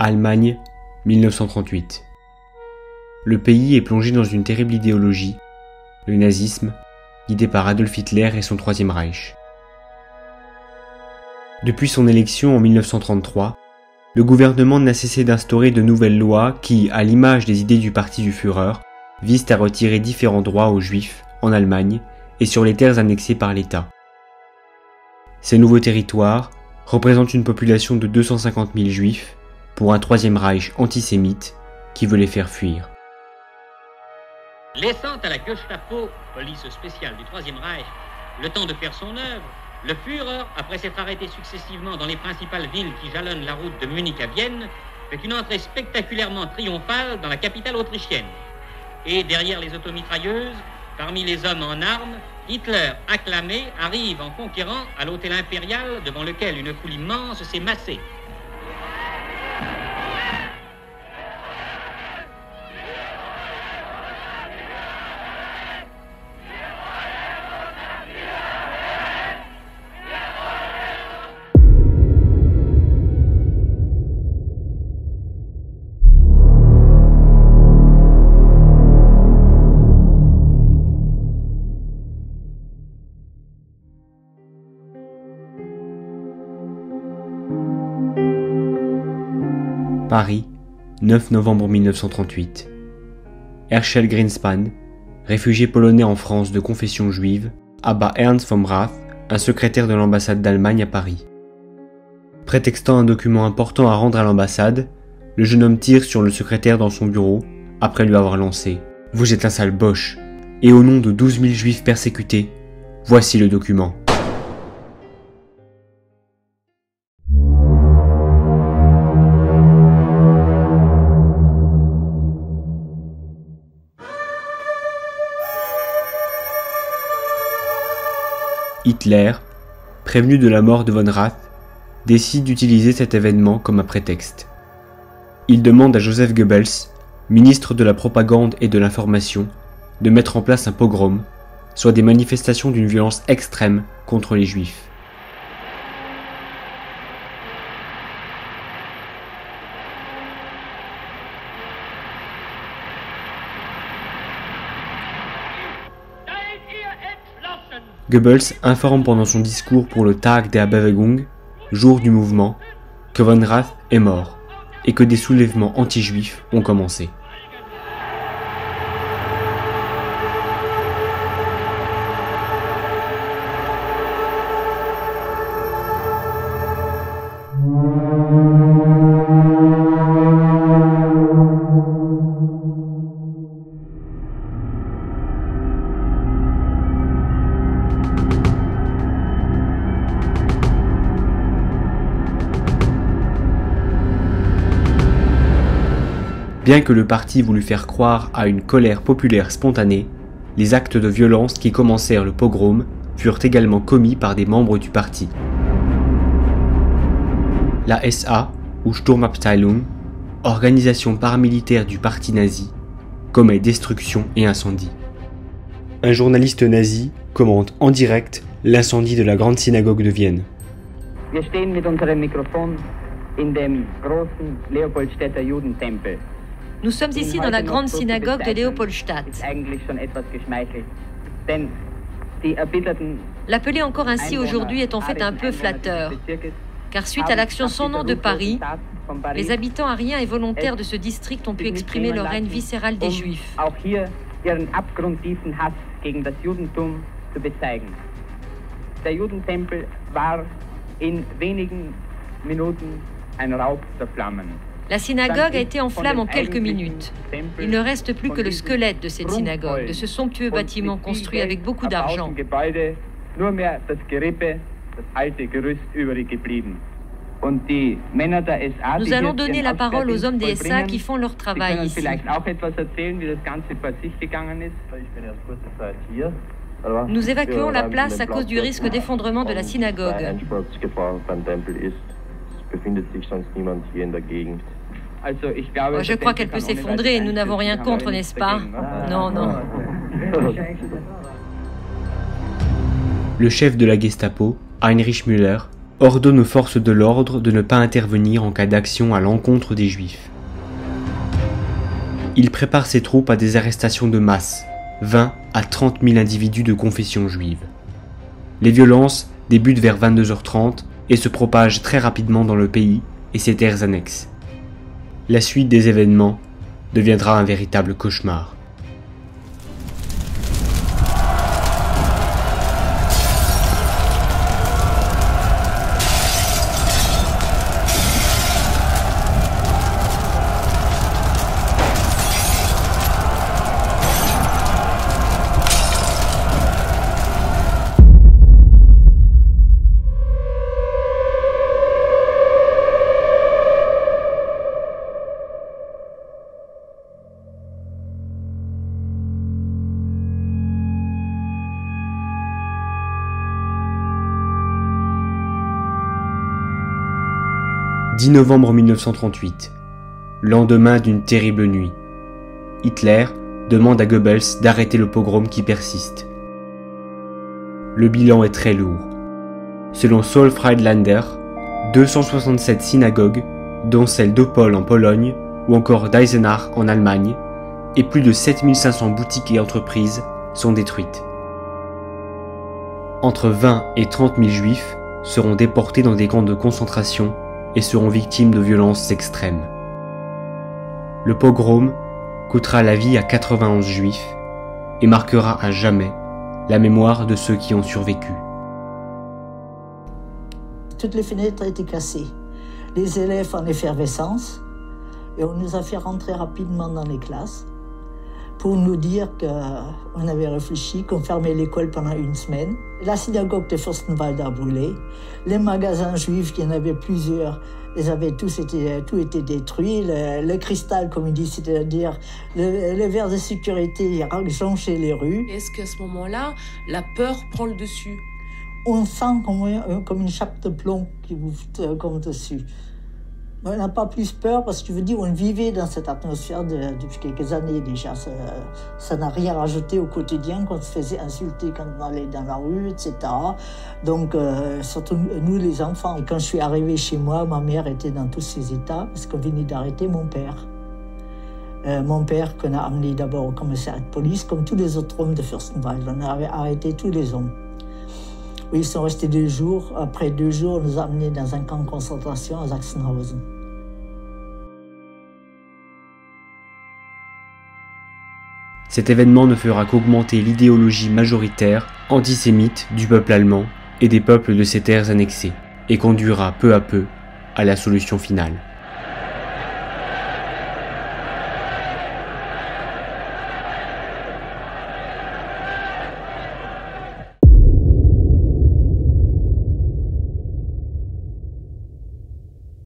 Allemagne, 1938. Le pays est plongé dans une terrible idéologie, le nazisme, guidé par Adolf Hitler et son Troisième Reich. Depuis son élection en 1933, le gouvernement n'a cessé d'instaurer de nouvelles lois qui, à l'image des idées du parti du Führer, visent à retirer différents droits aux Juifs en Allemagne et sur les terres annexées par l'État. Ces nouveaux territoires représentent une population de 250 000 Juifs pour un Troisième Reich antisémite qui veut les faire fuir. Laissant à la Gestapo, police spéciale du Troisième Reich, le temps de faire son œuvre, le Führer, après s'être arrêté successivement dans les principales villes qui jalonnent la route de Munich à Vienne, fait une entrée spectaculairement triomphale dans la capitale autrichienne. Et derrière les automitrailleuses, parmi les hommes en armes, Hitler, acclamé, arrive en conquérant à l'hôtel impérial devant lequel une foule immense s'est massée. Paris, 9 novembre 1938. Herschel Greenspan, réfugié polonais en France de confession juive, abat Ernst vom Rath, un secrétaire de l'ambassade d'Allemagne à Paris. Prétextant un document important à rendre à l'ambassade, le jeune homme tire sur le secrétaire dans son bureau, après lui avoir lancé « Vous êtes un sale boche, et au nom de 12 000 juifs persécutés, voici le document. » Hitler, prévenu de la mort de von Rath, décide d'utiliser cet événement comme un prétexte. Il demande à Joseph Goebbels, ministre de la Propagande et de l'Information, de mettre en place un pogrom, soit des manifestations d'une violence extrême contre les Juifs. Goebbels informe pendant son discours pour le Tag der Bewegung, jour du mouvement, que von Rath est mort et que des soulèvements anti-juifs ont commencé. Bien que le parti voulut faire croire à une colère populaire spontanée, les actes de violence qui commencèrent le pogrom furent également commis par des membres du parti. La SA, ou Sturmabteilung, organisation paramilitaire du parti nazi, commet destruction et incendie. Un journaliste nazi commente en direct l'incendie de la grande synagogue de Vienne. Wir stehen mit unserem Mikrofon in dem großen Leopoldstädter Judentempel. Nous sommes ici dans la grande synagogue de Leopoldstadt. L'appeler encore ainsi aujourd'hui est en fait un peu flatteur, car suite à l'action sans nom de Paris, les habitants ariens et volontaires de ce district ont pu exprimer leur haine viscérale des Juifs. Der Judentempel war in wenigen Minuten ein Raub der Flammen. La synagogue a été en flammes en quelques minutes. Il ne reste plus que le squelette de cette synagogue, de ce somptueux bâtiment construit avec beaucoup d'argent. Nous allons donner la parole aux hommes des SA qui font leur travail ici. Nous évacuons la place à cause du risque d'effondrement de la synagogue. Je crois qu'elle peut s'effondrer, nous n'avons rien contre, n'est-ce pas? Non, non. Le chef de la Gestapo, Heinrich Müller, ordonne aux forces de l'ordre de ne pas intervenir en cas d'action à l'encontre des Juifs. Il prépare ses troupes à des arrestations de masse, 20 à 30 000 individus de confession juive. Les violences débutent vers 22h30 et se propagent très rapidement dans le pays et ses terres annexes. La suite des événements deviendra un véritable cauchemar. « 10 novembre 1938, lendemain d'une terrible nuit. Hitler demande à Goebbels d'arrêter le pogrom qui persiste. Le bilan est très lourd. Selon Saul Friedlander, 267 synagogues, dont celle d'Opole en Pologne ou encore d'Eisenach en Allemagne, et plus de 7500 boutiques et entreprises sont détruites. Entre 20 et 30 000 juifs seront déportés dans des camps de concentration et seront victimes de violences extrêmes. Le pogrom coûtera la vie à 91 juifs et marquera à jamais la mémoire de ceux qui ont survécu. Toutes les fenêtres étaient cassées, les élèves en effervescence, et on nous a fait rentrer rapidement dans les classes pour nous dire qu'on avait réfléchi, qu'on fermait l'école pendant une semaine. La synagogue de Fürstenwald a brûlé. Les magasins juifs, il y en avait plusieurs, tout était détruit. Le cristal, comme il dit, c'est-à-dire le verre de sécurité, il jonchait les rues. Est-ce qu'à ce moment-là, la peur prend le dessus? On sent comme une chape de plomb qui vous comme dessus. On n'a pas plus peur parce que je veux dire, on vivait dans cette atmosphère depuis quelques années déjà. Ça n'a rien rajouté au quotidien quand on se faisait insulter quand on allait dans la rue, etc. Donc, surtout nous les enfants. Et quand je suis arrivée chez moi, ma mère était dans tous ses états parce qu'on venait d'arrêter mon père. Mon père qu'on a amené d'abord au commissariat de police, comme tous les autres hommes de Fürstenwald. On avait arrêté tous les hommes. Oui, ils sont restés 2 jours. Après 2 jours, on nous a amenés dans un camp de concentration à Sachsenhausen. Cet événement ne fera qu'augmenter l'idéologie majoritaire antisémite du peuple allemand et des peuples de ces terres annexées, et conduira peu à peu à la solution finale.